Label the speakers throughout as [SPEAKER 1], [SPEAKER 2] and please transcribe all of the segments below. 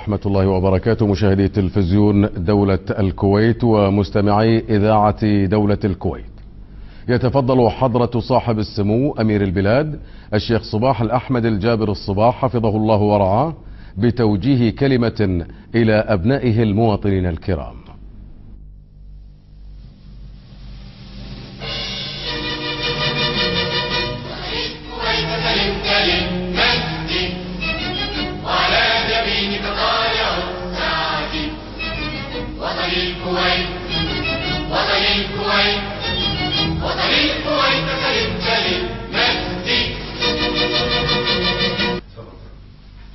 [SPEAKER 1] ورحمة الله وبركاته. مشاهدي تلفزيون دولة الكويت ومستمعي إذاعة دولة الكويت، يتفضل حضرة صاحب السمو أمير البلاد الشيخ صباح الأحمد الجابر الصباح حفظه الله ورعاه بتوجيه كلمة إلى أبنائه المواطنين الكرام.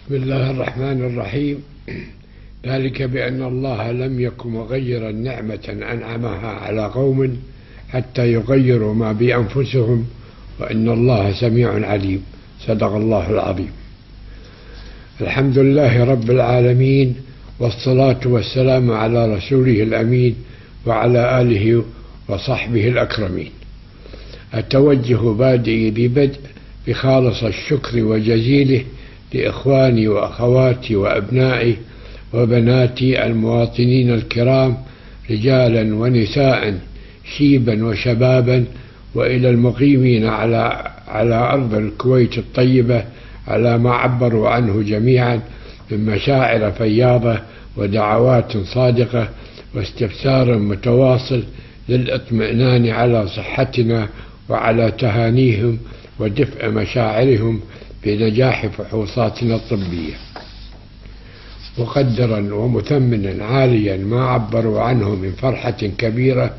[SPEAKER 2] بسم الله الرحمن الرحيم. ذلك بأن الله لم يكن مغيرا نعمة أنعمها على قوم حتى يغيروا ما بأنفسهم، وإن الله سميع عليم. صدق الله العظيم. الحمد لله رب العالمين، والصلاة والسلام على رسوله الأمين وعلى آله وصحبه الأكرمين. أتوجه بادئي ببدء بخالص الشكر وجزيله لإخواني وأخواتي وأبنائي وبناتي المواطنين الكرام، رجالا ونساء، شيبا وشبابا، وإلى المقيمين على أرض الكويت الطيبة على ما عبروا عنه جميعا من مشاعر فياضة ودعوات صادقة واستفسار متواصل للإطمئنان على صحتنا وعلى تهانيهم ودفء مشاعرهم بنجاح فحوصاتنا الطبية، مقدرا ومثمنا عاليا ما عبروا عنه من فرحة كبيرة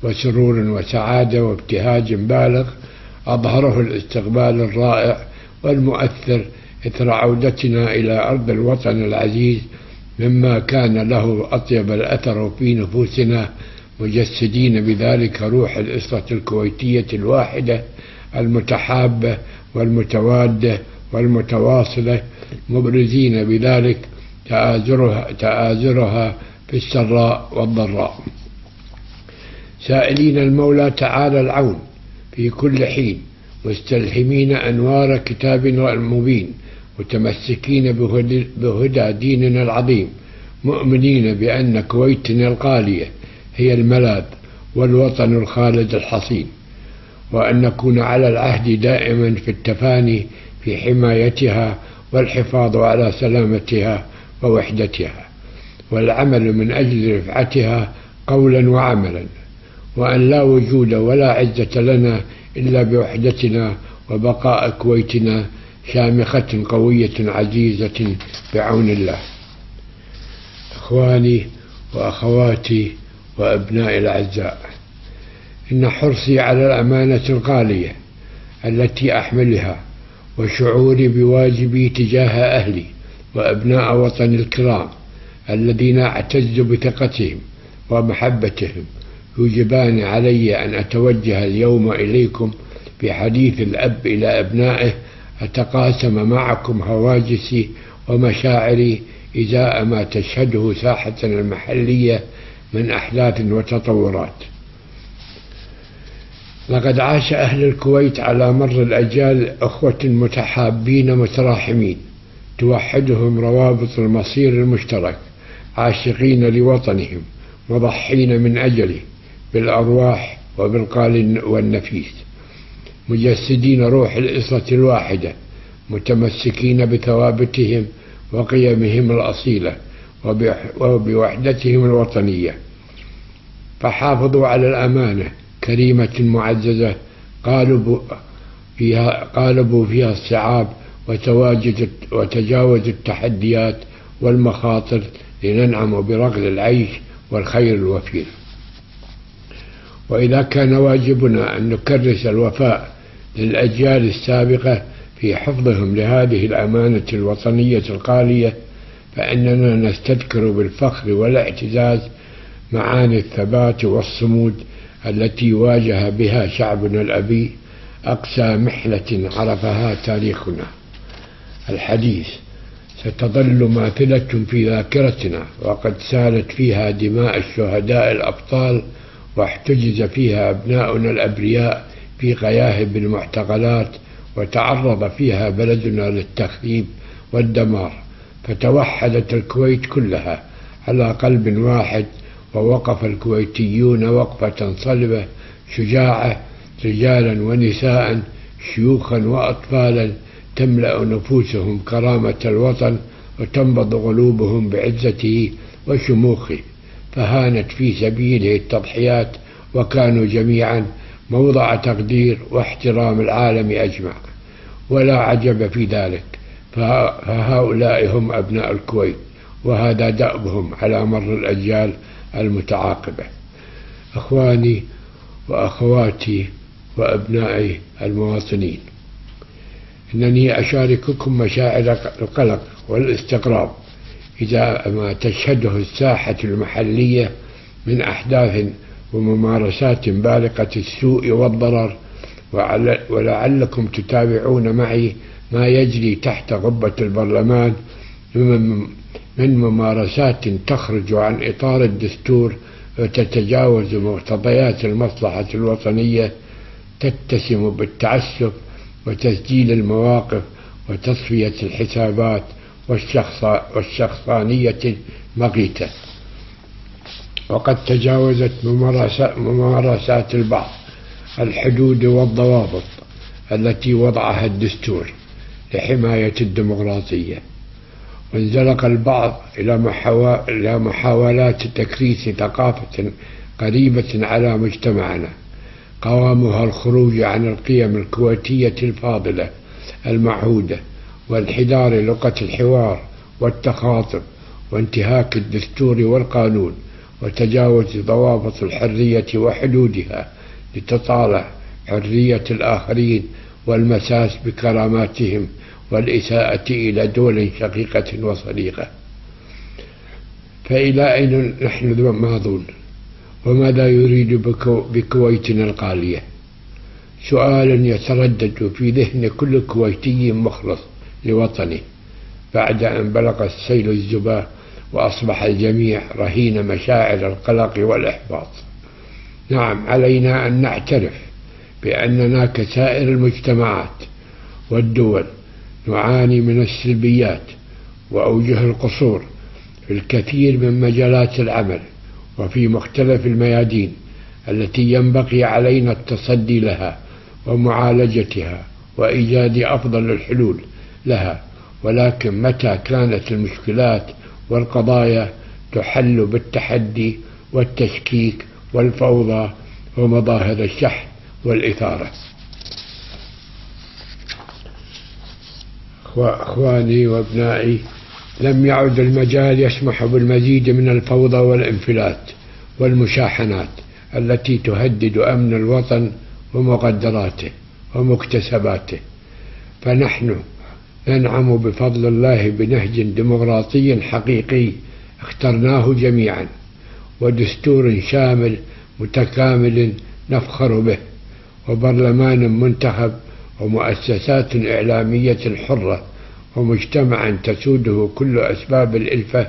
[SPEAKER 2] وسرور وسعادة وابتهاج بالغ أظهره الاستقبال الرائع والمؤثر إثر عودتنا إلى أرض الوطن العزيز، مما كان له أطيب الأثر في نفوسنا، مجسدين بذلك روح الأسرة الكويتية الواحدة المتحابة والمتوادة والمتواصلة، مبرزين بذلك تآزرها في السراء والضراء، سائلين المولى تعالى العون في كل حين، مستلهمين أنوار كتابنا المبين، متمسكين بهدى ديننا العظيم، مؤمنين بأن كويتنا الغالية هي الملاذ والوطن الخالد الحصين، وأن نكون على العهد دائما في التفاني في حمايتها والحفاظ على سلامتها ووحدتها، والعمل من أجل رفعتها قولا وعملا، وأن لا وجود ولا عزة لنا إلا بوحدتنا وبقاء كويتنا شامخة قوية عزيزة بعون الله. إخواني وأخواتي وأبنائي الأعزاء، إن حرصي على الأمانة الغالية التي أحملها وشعوري بواجبي تجاه أهلي وأبناء وطني الكرام الذين أعتز بثقتهم ومحبتهم يوجبان علي أن أتوجه اليوم إليكم بحديث الأب إلى أبنائه، أتقاسم معكم هواجسي ومشاعري إزاء ما تشهده ساحتنا المحلية من أحداث وتطورات. لقد عاش أهل الكويت على مر الأجيال أخوة متحابين متراحمين توحدهم روابط المصير المشترك، عاشقين لوطنهم مضحين من أجله بالأرواح وبالقال والنفيس، مجسدين روح الأسرة الواحدة، متمسكين بثوابتهم وقيمهم الأصيلة وبوحدتهم الوطنية، فحافظوا على الأمانة كريمة معززة قالبوا فيها الصعاب وتجاوزوا التحديات والمخاطر لننعم برغد العيش والخير الوفير. وإذا كان واجبنا أن نكرس الوفاء للأجيال السابقة في حفظهم لهذه الأمانة الوطنية الغالية، فإننا نستذكر بالفخر والاعتزاز معاني الثبات والصمود التي واجه بها شعبنا الأبي أقسى محنة عرفها تاريخنا الحديث، ستظل ماثلة في ذاكرتنا، وقد سالت فيها دماء الشهداء الأبطال، واحتجز فيها أبناؤنا الأبرياء في غياهب المعتقلات، وتعرض فيها بلدنا للتخريب والدمار، فتوحدت الكويت كلها على قلب واحد، ووقف الكويتيون وقفة صلبة شجاعة، رجالا ونساء، شيوخا وأطفالا، تملأ نفوسهم كرامة الوطن وتنبض قلوبهم بعزته وشموخه، فهانت في سبيله التضحيات، وكانوا جميعا موضع تقدير واحترام العالم أجمع. ولا عجب في ذلك، فهؤلاء هم أبناء الكويت، وهذا دأبهم على مر الأجيال المتعاقبة. أخواني وأخواتي وأبنائي المواطنين، إنني أشارككم مشاعر القلق والاستغراب إذا ما تشهده الساحة المحلية من أحداث وممارسات بالغة السوء والضرر، ولعلكم تتابعون معي ما يجري تحت قبة البرلمان من ممارسات تخرج عن إطار الدستور وتتجاوز مقتضيات المصلحة الوطنية، تتسم بالتعسف وتسجيل المواقف وتصفية الحسابات والشخصانية المقيتة. وقد تجاوزت ممارسات البعض الحدود والضوابط التي وضعها الدستور لحماية الديمقراطية، وانزلق البعض إلى محاولات تكريس ثقافة قريبة على مجتمعنا، قوامها الخروج عن القيم الكويتية الفاضلة المعهودة، وانحدار لغة الحوار والتخاطب، وانتهاك الدستور والقانون، وتجاوز ضوابط الحرية وحدودها لتطالع حرية الآخرين والمساس بكراماتهم والإساءة إلى دول شقيقة وصديقة. فإلى أين نحن ماضون؟ وماذا يريد بكويتنا الغالية؟ سؤال يتردد في ذهن كل كويتي مخلص لوطنه بعد أن بلغ السيل الزباه وأصبح الجميع رهين مشاعر القلق والإحباط. نعم، علينا أن نعترف بأننا كسائر المجتمعات والدول نعاني من السلبيات وأوجه القصور في الكثير من مجالات العمل وفي مختلف الميادين التي ينبغي علينا التصدي لها ومعالجتها وإيجاد أفضل الحلول لها. ولكن متى كانت المشكلات والقضايا تحل بالتحدي والتشكيك والفوضى ومظاهر الشح والإثارة؟ أخواني وابنائي، لم يعد المجال يسمح بالمزيد من الفوضى والانفلات والمشاحنات التي تهدد أمن الوطن ومقدراته ومكتسباته، فنحن ننعم بفضل الله بنهج ديمقراطي حقيقي اخترناه جميعا، ودستور شامل متكامل نفخر به، وبرلمان منتخب، ومؤسسات إعلامية حرة، ومجتمع تسوده كل أسباب الألفة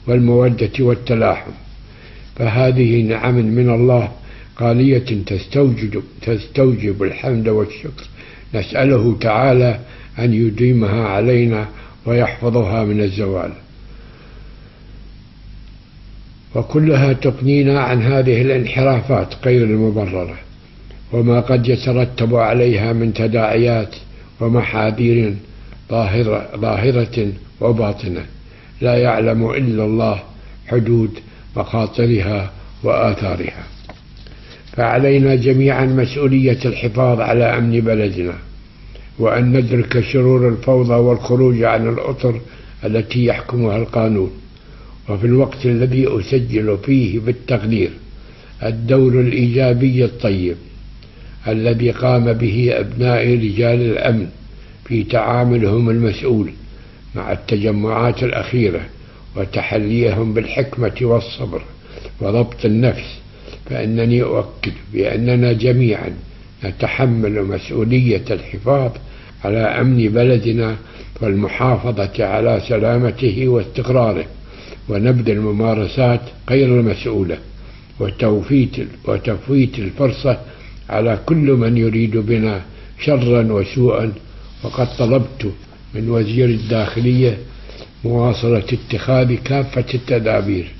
[SPEAKER 2] والمودة والتلاحم. فهذه نعم من الله غالية تستوجب الحمد والشكر، نسأله تعالى أن يديمها علينا ويحفظها من الزوال، وكلها تقنينا عن هذه الانحرافات غير المبررة وما قد يترتب عليها من تداعيات ومحاذير ظاهرة وباطنة لا يعلم إلا الله حدود مخاطرها وآثارها. فعلينا جميعا مسؤولية الحفاظ على أمن بلدنا، وأن ندرك شرور الفوضى والخروج عن الأطر التي يحكمها القانون. وفي الوقت الذي أسجل فيه بالتقدير الدور الإيجابي الطيب الذي قام به أبناء رجال الأمن في تعاملهم المسؤول مع التجمعات الأخيرة وتحليهم بالحكمة والصبر وضبط النفس، فإنني أؤكد بأننا جميعا نتحمل مسؤولية الحفاظ على أمن بلدنا والمحافظة على سلامته واستقراره، ونبذ الممارسات غير المسؤولة وتفويت الفرصة على كل من يريد بنا شرا وسوءا. وقد طلبت من وزير الداخلية مواصلة اتخاذ كافة التدابير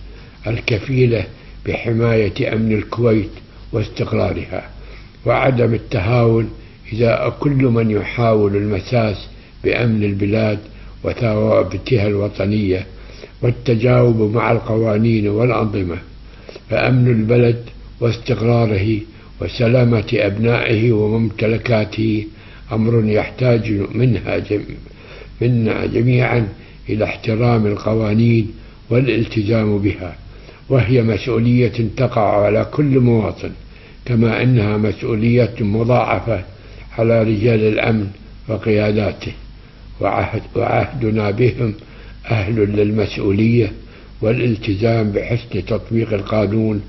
[SPEAKER 2] الكفيلة بحماية أمن الكويت واستقرارها، وعدم التهاون إزاء كل من يحاول المساس بأمن البلاد وثوابتها الوطنية والتجاوب مع القوانين والأنظمة. فأمن البلد واستقراره وسلامة أبنائه وممتلكاته أمر يحتاج منا جميعا إلى احترام القوانين والالتزام بها، وهي مسؤولية تقع على كل مواطن، كما أنها مسؤولية مضاعفة على رجال الأمن وقياداته، وعهدنا بهم أهل للمسؤولية والالتزام بحسن تطبيق القانون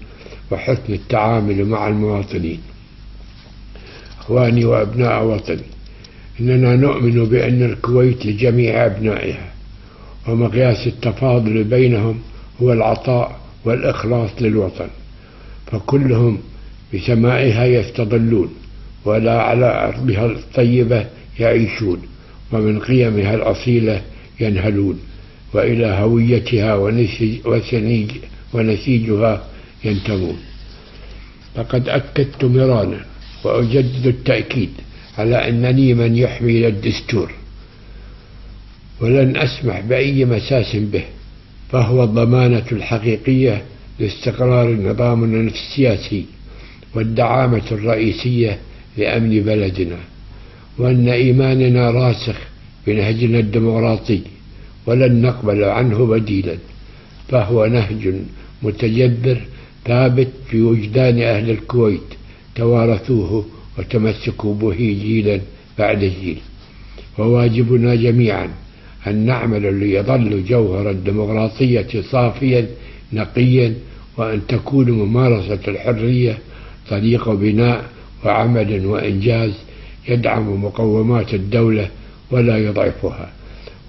[SPEAKER 2] وحسن التعامل مع المواطنين. أخواني وأبناء وطني، إننا نؤمن بأن الكويت لجميع أبنائها، ومقياس التفاضل بينهم هو العطاء والإخلاص للوطن، فكلهم بسمائها يستظلون، ولا على أرضها الطيبة يعيشون، ومن قيمها الأصيلة ينهلون، وإلى هويتها ونسيجها ينتمون. لقد أكدت مرارا وأجدد التأكيد على أنني من يحمي الدستور، ولن أسمح بأي مساس به، فهو الضمانة الحقيقية لاستقرار نظامنا السياسي والدعامة الرئيسية لأمن بلدنا، وأن إيماننا راسخ بنهجنا الديمقراطي ولن نقبل عنه بديلا، فهو نهج متجذر ثابت في وجدان أهل الكويت توارثوه وتمسكوا به جيلا بعد جيل. وواجبنا جميعا أن نعمل ليظل جوهر الديمقراطية صافيا نقيا، وأن تكون ممارسة الحرية طريق بناء وعمل وإنجاز يدعم مقومات الدولة ولا يضعفها،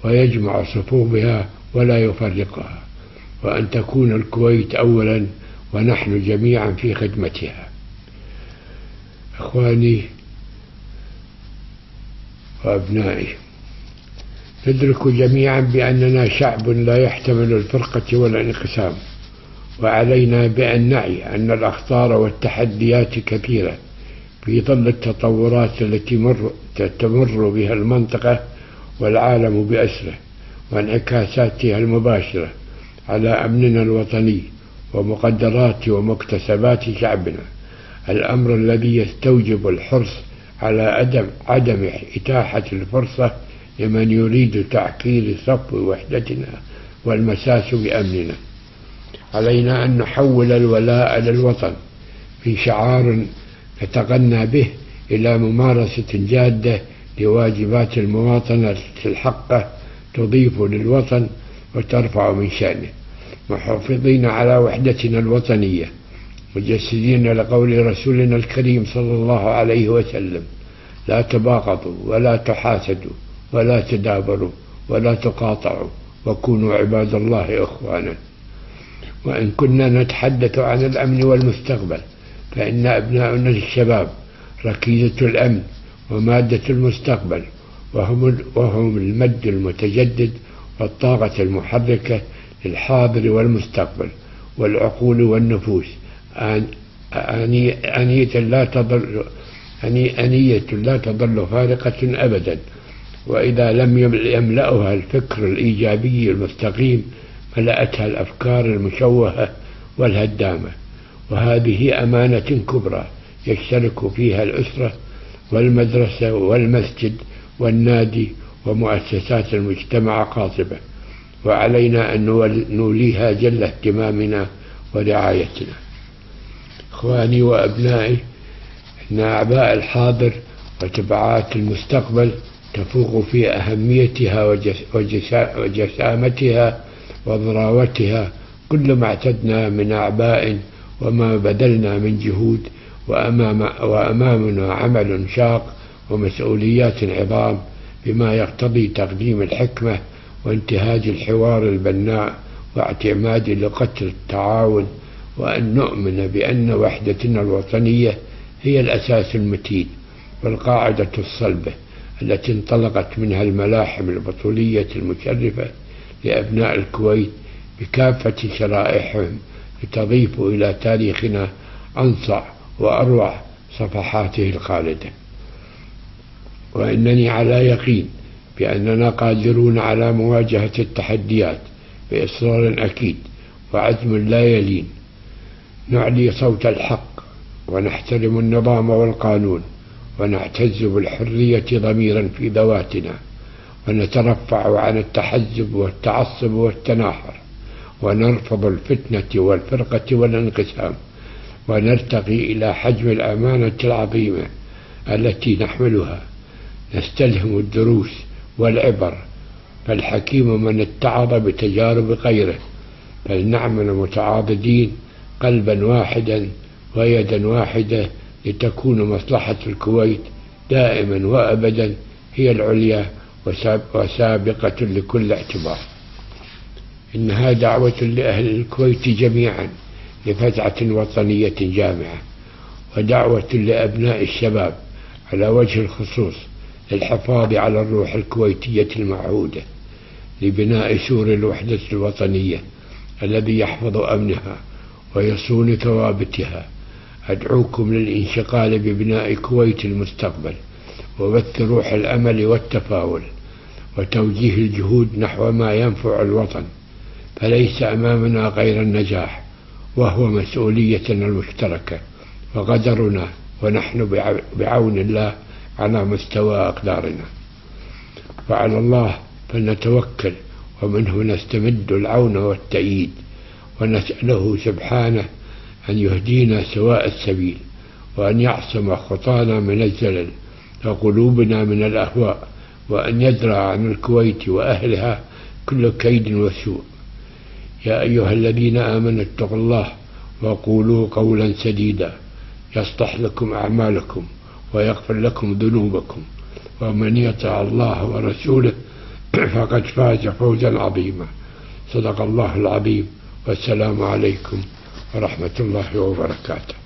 [SPEAKER 2] ويجمع صفوفها ولا يفرقها، وأن تكون الكويت أولا ونحن جميعا في خدمتها. إخواني وأبنائي، ندرك جميعا بأننا شعب لا يحتمل الفرقة والانقسام، وعلينا بأن نعي أن الأخطار والتحديات كثيرة في ظل التطورات التي تمر بها المنطقة والعالم بأسره، وانعكاساتها المباشرة على أمننا الوطني ومقدرات ومكتسبات شعبنا، الأمر الذي يستوجب الحرص على عدم إتاحة الفرصة لمن يريد تعكير صفو وحدتنا والمساس بأمننا. علينا أن نحول الولاء للوطن في شعار نتغنى به إلى ممارسة جادة لواجبات المواطنة الحقة تضيف للوطن وترفع من شأنه، محافظين على وحدتنا الوطنية، مجسدين لقول رسولنا الكريم صلى الله عليه وسلم: لا تباغضوا ولا تحاسدوا ولا تدابروا ولا تقاطعوا وكونوا عباد الله إخوانا. وإن كنا نتحدث عن الأمن والمستقبل، فإن أبناؤنا الشباب ركيزة الأمن ومادة المستقبل، وهم المد المتجدد والطاقة المحركة للحاضر والمستقبل، والعقول والنفوس أنية لا تظل فارقة أبدا، وإذا لم يملأها الفكر الإيجابي المستقيم ملأتها الأفكار المشوهة والهدامة. وهذه أمانة كبرى يشترك فيها الأسرة والمدرسة والمسجد والنادي ومؤسسات المجتمع قاطبة، وعلينا أن نوليها جل اهتمامنا ورعايتنا. إخواني وأبنائي، إن أعباء الحاضر وتبعات المستقبل تفوق في أهميتها وجسامتها وضراوتها كل ما اعتدنا من أعباء وما بذلنا من جهود، وأمامنا عمل شاق ومسؤوليات عظام، بما يقتضي تقديم الحكمة وانتهاج الحوار البناء واعتماد لغة التعاون، وأن نؤمن بأن وحدتنا الوطنية هي الأساس المتين والقاعدة الصلبة التي انطلقت منها الملاحم البطولية المشرفة لأبناء الكويت بكافة شرائحهم لتضيف إلى تاريخنا أنصع وأروع صفحاته الخالدة. وإنني على يقين بأننا قادرون على مواجهة التحديات بإصرار أكيد وعزم لا يلين. نعلي صوت الحق ونحترم النظام والقانون، ونعتز بالحرية ضميرا في ذواتنا، ونترفع عن التحزب والتعصب والتناحر، ونرفض الفتنة والفرقة والانقسام، ونرتقي إلى حجم الأمانة العظيمة التي نحملها. نستلهم الدروس والعبر، فالحكيم من اتعظ بتجارب غيره، فلنعمل متعاضدين قلبا واحدا ويدا واحدة لتكون مصلحة الكويت دائما وأبدا هي العليا وسابقة لكل اعتبار. إنها دعوة لأهل الكويت جميعا لفزعة وطنية جامعة، ودعوة لأبناء الشباب على وجه الخصوص للحفاظ على الروح الكويتية المعهودة، لبناء سور الوحدة الوطنية الذي يحفظ أمنها ويصون ثوابتها. أدعوكم للانشغال ببناء كويت المستقبل، وبث روح الأمل والتفاؤل، وتوجيه الجهود نحو ما ينفع الوطن، فليس أمامنا غير النجاح، وهو مسؤوليتنا المشتركة وقدرنا، ونحن بعون الله على مستوى أقدارنا. وعلى الله فلنتوكل، ومنه نستمد العون والتأييد، ونسأله سبحانه أن يهدينا سواء السبيل، وأن يعصم خطانا من الزلل وقلوبنا من الأهواء، وأن يدرع عن الكويت وأهلها كل كيد وسوء. يا أيها الذين آمنوا اتقوا الله وقولوا قولا سديدا يصلح لكم أعمالكم ويغفر لكم ذنوبكم، ومن يطع الله ورسوله فقد فاز فوزا عظيما. صدق الله العظيم، والسلام عليكم ورحمة الله وبركاته.